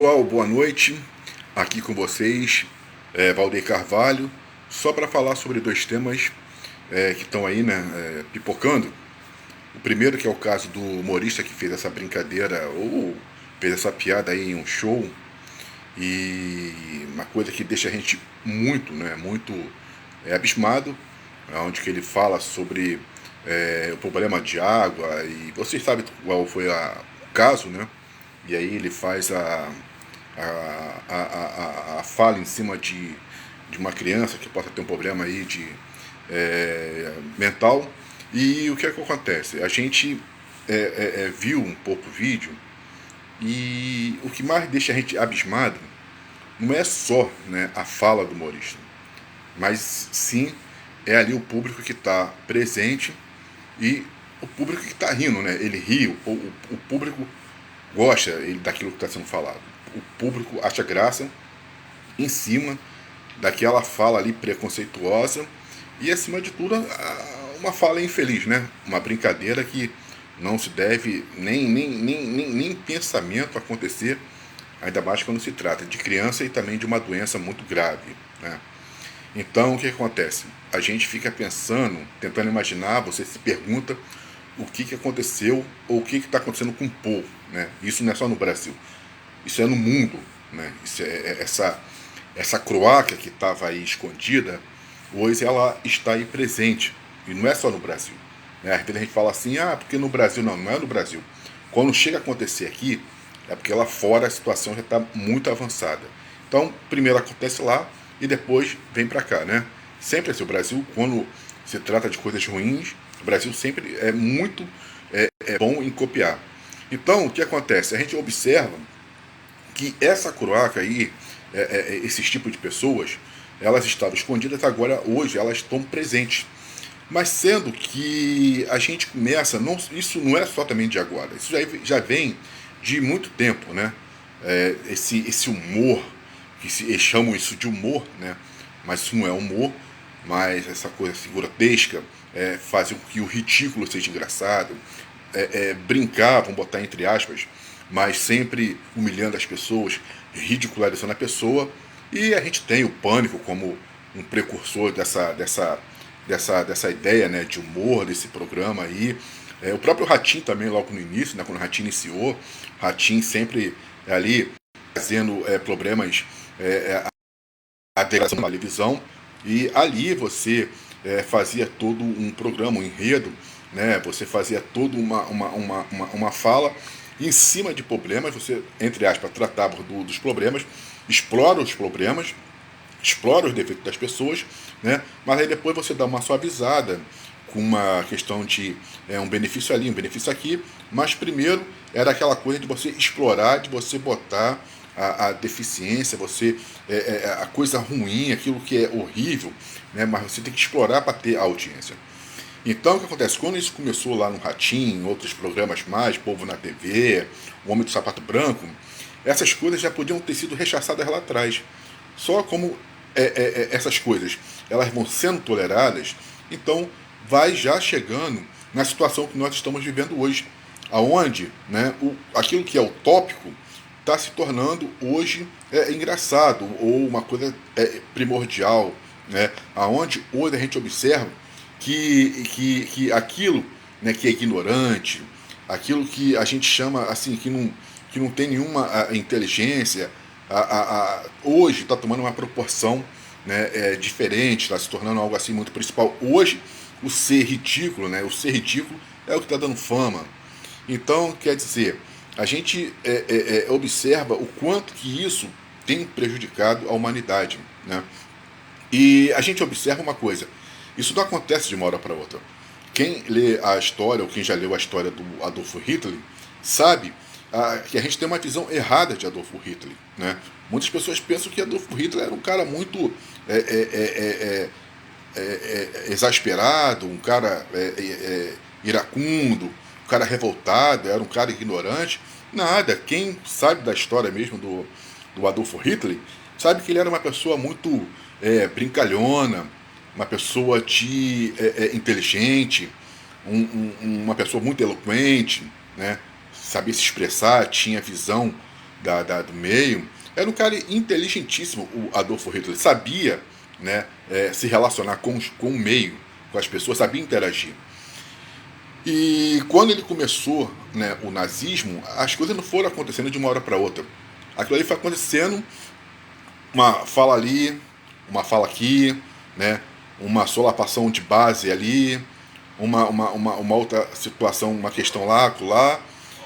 Pessoal, boa noite. Aqui com vocês, Valdeir Carvalho, só para falar sobre dois temas que estão aí, né, pipocando. O primeiro que é o caso do humorista que fez essa brincadeira ou fez essa piada aí em um show, e uma coisa que deixa a gente muito abismado, onde que ele fala sobre o problema de água, e vocês sabem qual foi o caso, né? E aí ele faz a fala em cima de uma criança que possa ter um problema aí de mental. E o que é que acontece? A gente viu um pouco o vídeo, e o que mais deixa a gente abismado não é só, né, a fala do humorista, mas sim é ali o público que está presente e o público que está rindo, né? Ele ri, o público gosta daquilo que está sendo falado. O público acha graça em cima daquela fala ali preconceituosa e, acima de tudo, uma fala infeliz, né? Uma brincadeira que não se deve nem pensamento acontecer, ainda mais quando se trata de criança e também de uma doença muito grave, né? Então, o que acontece? A gente fica pensando, tentando imaginar, você se pergunta o que aconteceu ou o que está acontecendo com o povo, né? Isso não é só no Brasil, isso é no mundo, né? Isso essa croácia que estava aí escondida, hoje ela está aí presente, e não é só no Brasil, né? Às vezes a gente fala assim, porque no Brasil não é no Brasil. Quando chega a acontecer aqui, é porque lá fora a situação já está muito avançada. Então, primeiro acontece lá e depois vem para cá, né? Sempre assim, o Brasil, quando se trata de coisas ruins, o Brasil sempre é muito bom em copiar. Então, o que acontece? A gente observa que essa croácia aí, esses tipos de pessoas, elas estavam escondidas, agora hoje elas estão presentes. Mas sendo que a gente começa, não, isso não é só também de agora, isso já vem de muito tempo, né? Esse humor, eles chamam isso de humor, né? Mas isso não é humor, mas essa coisa assim, grotesca, faz com que o ridículo seja engraçado, brincar, vamos botar entre aspas, mas sempre humilhando as pessoas, ridicularizando a pessoa. E a gente tem o Pânico como um precursor dessa ideia, né, de humor, desse programa aí. O próprio Ratinho também, logo no início, né, quando o Ratinho iniciou, Ratinho sempre ali fazendo problemas, a degradação da televisão, e ali você fazia todo um programa, um enredo, né? Você fazia toda uma fala em cima de problemas, você, entre aspas, tratava dos problemas, explora os defeitos das pessoas, né? Mas aí depois você dá uma suavizada com uma questão de um benefício ali, um benefício aqui, mas primeiro era aquela coisa de você explorar, de você botar a deficiência, você a coisa ruim, aquilo que é horrível, né? Mas você tem que explorar para ter a audiência. Então, o que acontece? Quando isso começou lá no Ratinho, em outros programas mais, Povo na TV, O Homem do Sapato Branco, essas coisas já podiam ter sido rechaçadas lá atrás. Só como essas coisas elas vão sendo toleradas, então vai já chegando na situação que nós estamos vivendo hoje, aonde, né, aquilo que é utópico está se tornando hoje engraçado ou uma coisa primordial, né, aonde hoje a gente observa que aquilo, né, que é ignorante, aquilo que a gente chama assim que não tem nenhuma inteligência, hoje está tomando uma proporção, né, diferente, está se tornando algo assim muito principal. Hoje o ser ridículo, né, o ser ridículo é o que está dando fama. Então, quer dizer, a gente observa o quanto que isso tem prejudicado a humanidade, né? E a gente observa uma coisa, isso não acontece de uma hora para outra. Quem lê a história, ou quem já leu a história do Adolfo Hitler, sabe que a gente tem uma visão errada de Adolfo Hitler, né? Muitas pessoas pensam que Adolfo Hitler era um cara muito exasperado, um cara iracundo, um cara revoltado, era um cara ignorante. Nada. Quem sabe da história mesmo do Adolfo Hitler sabe que ele era uma pessoa muito brincalhona, uma pessoa inteligente, uma pessoa muito eloquente, né? Sabia se expressar, tinha visão do meio, era um cara inteligentíssimo, o Adolfo Hitler. Sabia, né, se relacionar com o meio, com as pessoas, sabia interagir. E quando ele começou, né, o nazismo, as coisas não foram acontecendo de uma hora para outra. Aquilo ali foi acontecendo, uma fala ali, uma fala aqui, né, uma solapação de base ali, uma outra situação, uma questão lá, lá.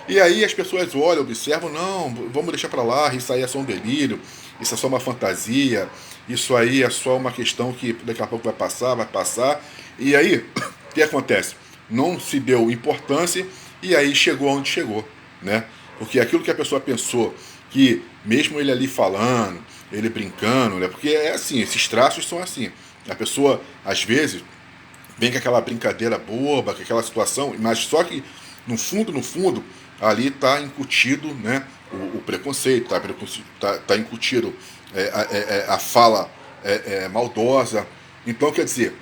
E aí as pessoas olham, observam, não, vamos deixar para lá, isso aí é só um delírio, isso é só uma fantasia, isso aí é só uma questão que daqui a pouco vai passar. E aí, o que acontece? Não se deu importância e aí chegou onde chegou, né? Porque aquilo que a pessoa pensou, que mesmo ele ali falando, ele brincando, né? Porque é assim, esses traços são assim. A pessoa, às vezes, vem com aquela brincadeira boba, com aquela situação, mas só que no fundo, ali está incutido, né, o preconceito, tá incutido a fala maldosa. Então, quer dizer,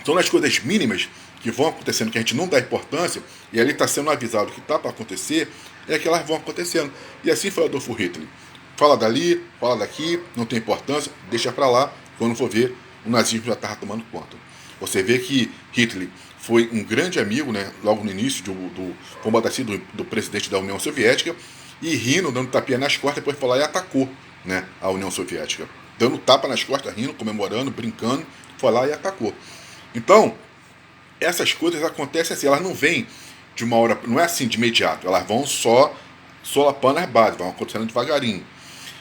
são as coisas mínimas que vão acontecendo, que a gente não dá importância, e ali está sendo avisado que está para acontecer, é que elas vão acontecendo. E assim foi Adolfo Hitler. Fala dali, fala daqui, não tem importância, deixa para lá, quando for ver, o nazismo já estava tomando conta. Você vê que Hitler foi um grande amigo, né, logo no início do presidente da União Soviética, e rindo, dando tapinha nas costas, depois foi lá e atacou, né, a União Soviética. Dando tapa nas costas, rindo, comemorando, brincando, foi lá e atacou. Então, essas coisas acontecem assim, elas não vêm de uma hora, não é assim de imediato, elas vão só solapando as bases, vão acontecendo devagarinho.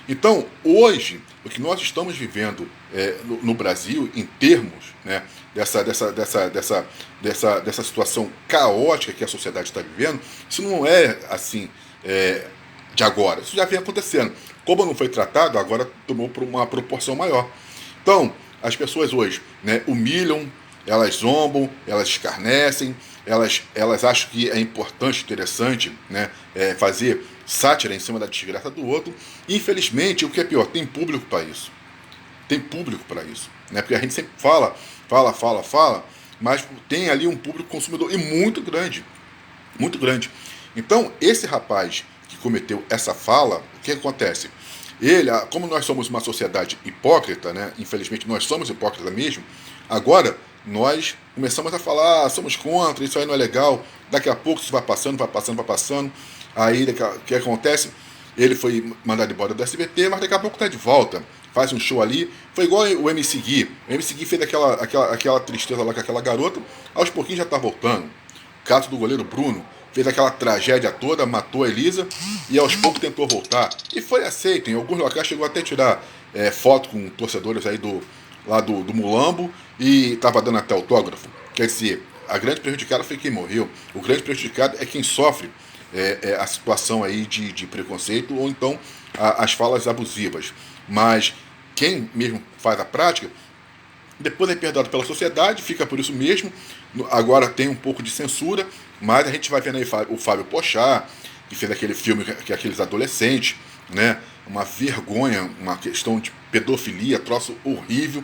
Então, hoje, o que nós estamos vivendo no Brasil, em termos, né, dessa situação caótica que a sociedade está vivendo, isso não é assim de agora, isso já vem acontecendo. Como não foi tratado, agora tomou uma proporção maior. Então, as pessoas hoje, né, humilham, elas zombam, elas escarnecem, elas acham que é importante, interessante, né, fazer sátira em cima da desgraça do outro. Infelizmente, o que é pior, tem público para isso. Tem público para isso. Né? Porque a gente sempre fala, mas tem ali um público consumidor e muito grande. Muito grande. Então, esse rapaz que cometeu essa fala, o que acontece? Ele, como nós somos uma sociedade hipócrita, né? Infelizmente nós somos hipócritas mesmo, agora nós começamos a falar, somos contra, isso aí não é legal, daqui a pouco isso vai passando, aí o que acontece? Ele foi mandado embora do SBT, mas daqui a pouco está de volta, faz um show ali, foi igual o MC Gui. O MC Gui fez aquela tristeza lá com aquela garota, aos pouquinhos já está voltando. O caso do goleiro Bruno, fez aquela tragédia toda, matou a Elisa e aos poucos tentou voltar. E foi aceito, em alguns locais chegou até a tirar foto com torcedores aí lá do Mulambo e estava dando até autógrafo. Quer dizer, a grande prejudicada foi quem morreu. O grande prejudicado é quem sofre a situação aí de preconceito ou então as falas abusivas. Mas quem mesmo faz a prática, depois é perdoado pela sociedade, fica por isso mesmo. Agora tem um pouco de censura, mas a gente vai vendo aí o Fábio Pochá, que fez aquele filme que aqueles adolescentes, né? Uma vergonha, uma questão de pedofilia, troço horrível.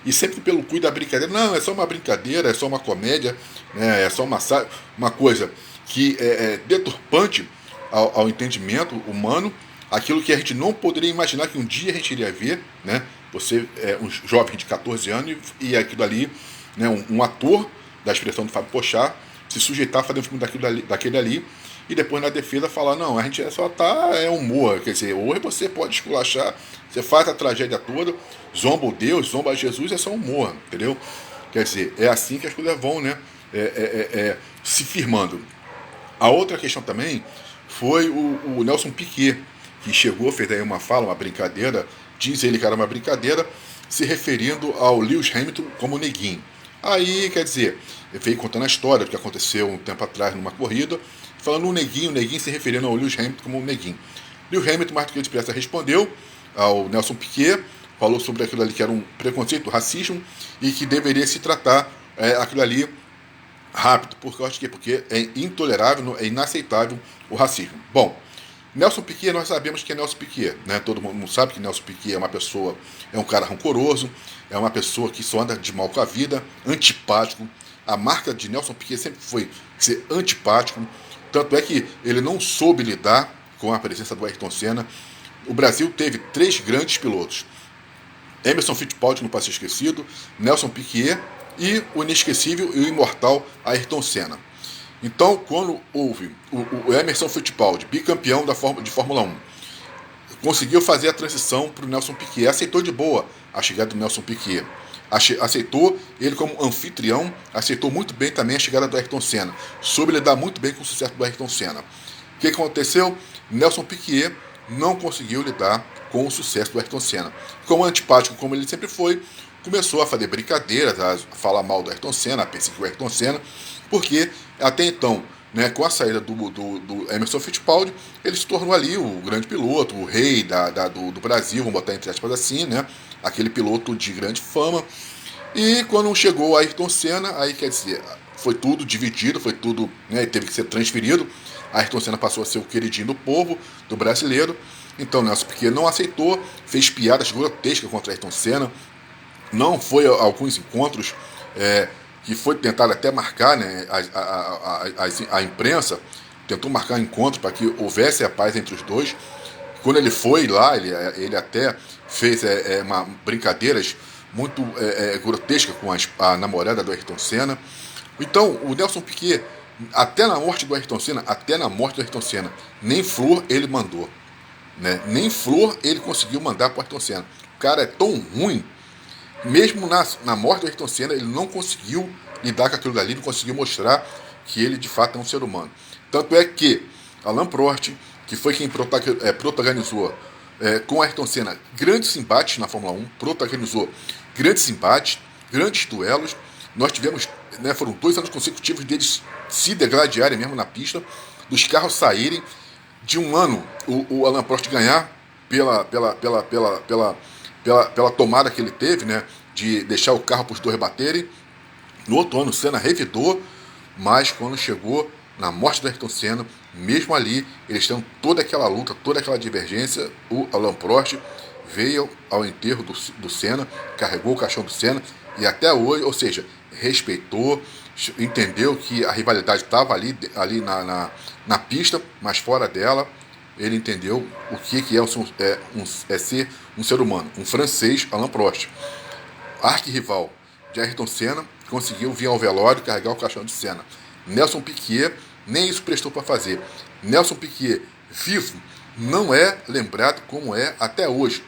E sempre pelo cuidado da brincadeira. Não, é só uma brincadeira, é só uma comédia, né? É só uma coisa que é deturpante ao entendimento humano, aquilo que a gente não poderia imaginar que um dia a gente iria ver, né? Você é um jovem de 14 anos e aquilo ali, né, um ator da expressão do Fábio Pochá, se sujeitar a fazer um filme daquele ali e depois na defesa falar, não, a gente só humor, quer dizer, hoje você pode esculachar, você faz a tragédia toda, zomba o Deus, zomba Jesus, é só humor, entendeu? Quer dizer, é assim que as coisas vão, né, se firmando. A outra questão também foi o Nelson Piquet, que chegou, fez aí uma fala, uma brincadeira, diz ele que era uma brincadeira, se referindo ao Lewis Hamilton como neguinho. Aí, quer dizer, ele veio contando a história do que aconteceu um tempo atrás numa corrida, falando o neguinho se referindo ao Lewis Hamilton como neguinho. Lewis Hamilton, mais do que depressa, respondeu ao Nelson Piquet, falou sobre aquilo ali que era um preconceito, racismo, e que deveria se tratar aquilo ali rápido, porque eu acho que porque é intolerável, é inaceitável o racismo. Bom, Nelson Piquet, nós sabemos que é Nelson Piquet, né? Todo mundo sabe que Nelson Piquet é uma pessoa, é um cara rancoroso, é uma pessoa que só anda de mal com a vida, antipático. A marca de Nelson Piquet sempre foi ser antipático, tanto é que ele não soube lidar com a presença do Ayrton Senna. o Brasil teve 3 grandes pilotos. Emerson Fittipaldi, não pode ser esquecido, Nelson Piquet e o inesquecível e o imortal Ayrton Senna. Então, quando houve o Emerson Fittipaldi, bicampeão de Fórmula 1, conseguiu fazer a transição para o Nelson Piquet, aceitou de boa a chegada do Nelson Piquet, aceitou ele como anfitrião, aceitou muito bem também a chegada do Ayrton Senna, soube lidar muito bem com o sucesso do Ayrton Senna. O que aconteceu? Nelson Piquet não conseguiu lidar com o sucesso do Ayrton Senna. Como antipático como ele sempre foi, começou a fazer brincadeiras, a falar mal do Ayrton Senna, a perseguir o Ayrton Senna, porque até então, né, com a saída do Emerson Fittipaldi, ele se tornou ali o grande piloto, o rei do Brasil, vamos botar entre aspas assim, né, aquele piloto de grande fama. E quando chegou o Ayrton Senna, aí quer dizer, foi tudo dividido, foi tudo, né, teve que ser transferido. Ayrton Senna passou a ser o queridinho do povo, do brasileiro. Então Nelson Piquet não aceitou, fez piadas grotescas contra Ayrton Senna, não foi a alguns encontros que foi tentado até marcar, né, a imprensa tentou marcar encontros para que houvesse a paz entre os dois. Quando ele foi lá, ele até fez brincadeiras muito grotescas com a namorada do Ayrton Senna. Então, o Nelson Piquet, até na morte do Ayrton Senna, nem flor ele mandou. Né? Nem flor ele conseguiu mandar para o Ayrton Senna. O cara é tão ruim, mesmo na morte do Ayrton Senna, ele não conseguiu lidar com aquilo dali, não conseguiu mostrar que ele de fato é um ser humano. Tanto é que Alain Prost, que foi quem protagonizou com Ayrton Senna grandes embates na Fórmula 1, protagonizou grandes embates, grandes duelos. Nós tivemos, né, foram 2 anos consecutivos deles se degladiarem mesmo na pista, dos carros saírem. De um ano, o Alain Prost ganhar pela tomada que ele teve, né, de deixar o carro para os dois baterem. No outro ano, o Senna revidou, mas quando chegou na morte do Ayrton Senna, mesmo ali, eles têm toda aquela luta, toda aquela divergência, o Alain Prost veio ao enterro do Senna, carregou o caixão do Senna, e até hoje, ou seja, respeitou, entendeu que a rivalidade estava ali na pista, mas fora dela, ele entendeu o que é ser um ser humano. Um francês, Alain Prost, arquirrival de Ayrton Senna, conseguiu vir ao velório e carregar o caixão de Senna. Nelson Piquet nem isso prestou para fazer. Nelson Piquet, vivo, não é lembrado como é até hoje.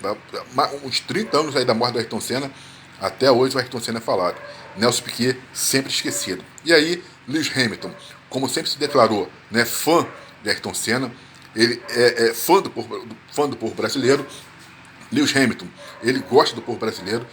Uns 30 anos aí da morte do Ayrton Senna, até hoje o Ayrton Senna é falado. Nelson Piquet sempre esquecido. E aí, Lewis Hamilton, como sempre se declarou, né, fã de Ayrton Senna, ele é fã do povo brasileiro. Lewis Hamilton, ele gosta do povo brasileiro,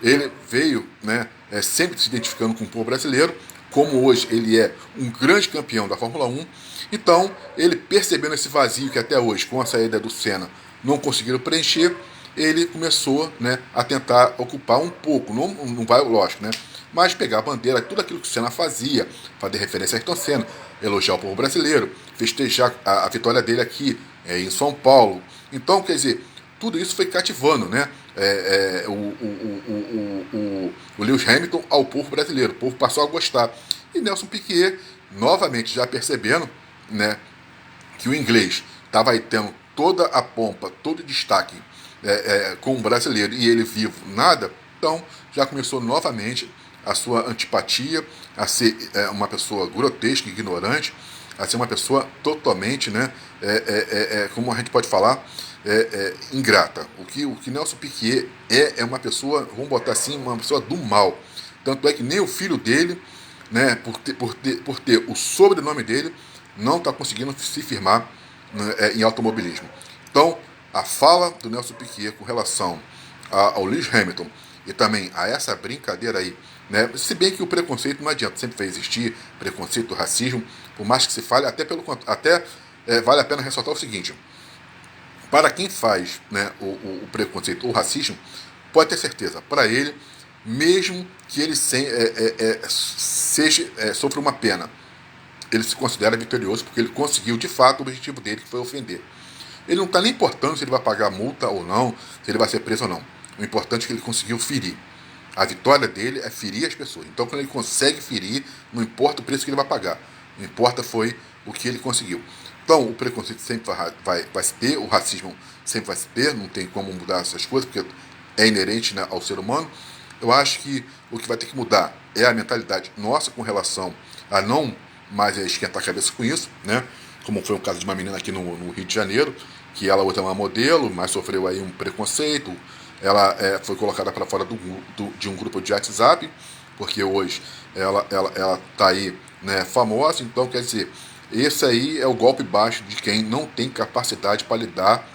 ele veio, né, sempre se identificando com o povo brasileiro, como hoje ele é um grande campeão da Fórmula 1. Então, ele percebendo esse vazio que até hoje, com a saída do Senna, não conseguiram preencher, ele começou, né, a tentar ocupar um pouco, não vai, lógico, né, mas pegar a bandeira, tudo aquilo que o Senna fazia, fazer referência a Ayrton Senna, elogiar o povo brasileiro, festejar a vitória dele aqui em São Paulo. Então, quer dizer, tudo isso foi cativando, né, o Lewis Hamilton ao povo brasileiro. O povo passou a gostar. E Nelson Piquet, novamente já percebendo, né, que o inglês estava aí tendo toda a pompa, todo o destaque com o brasileiro e ele vivo nada, então já começou novamente a sua antipatia, a ser uma pessoa grotesca, ignorante, a ser uma pessoa totalmente, né, como a gente pode falar, ingrata. O que Nelson Piquet é uma pessoa, vamos botar assim, uma pessoa do mal. Tanto é que nem o filho dele, né, por ter o sobrenome dele, não está conseguindo se firmar, né, em automobilismo. Então, a fala do Nelson Piquet com relação ao Lewis Hamilton e também a essa brincadeira aí, né, se bem que o preconceito não adianta, sempre vai existir preconceito, racismo, por mais que se fale, até vale a pena ressaltar o seguinte: para quem faz, né, o preconceito, o racismo, pode ter certeza, para ele, mesmo que ele sofra uma pena, ele se considera vitorioso porque ele conseguiu de fato o objetivo dele, que foi ofender. Ele não está nem importando se ele vai pagar multa ou não, se ele vai ser preso ou não. O importante é que ele conseguiu ferir. A vitória dele é ferir as pessoas. Então, quando ele consegue ferir, não importa o preço que ele vai pagar. Não importa foi o que ele conseguiu. Então, o preconceito sempre vai se ter, o racismo sempre vai se ter, não tem como mudar essas coisas, porque é inerente, né, ao ser humano. Eu acho que o que vai ter que mudar é a mentalidade nossa com relação a não mais esquentar a cabeça com isso, né? Como foi o caso de uma menina aqui no Rio de Janeiro, que ela hoje é uma modelo, mas sofreu aí um preconceito. Ela foi colocada para fora de um grupo de WhatsApp, porque hoje ela tá aí, né, famosa. Então, quer dizer, esse aí é o golpe baixo de quem não tem capacidade para lidar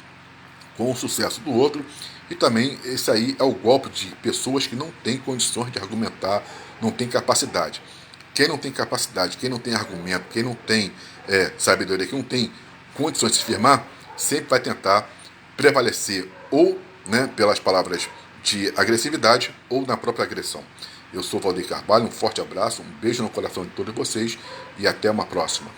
com o sucesso do outro. E também esse aí é o golpe de pessoas que não têm condições de argumentar, não têm capacidade. Quem não tem capacidade, quem não tem argumento, quem não tem sabedoria, quem não tem condições de se firmar, sempre vai tentar prevalecer ou, né, pelas palavras de agressividade ou na própria agressão. Eu sou Valdir Carvalho, um forte abraço, um beijo no coração de todos vocês e até uma próxima.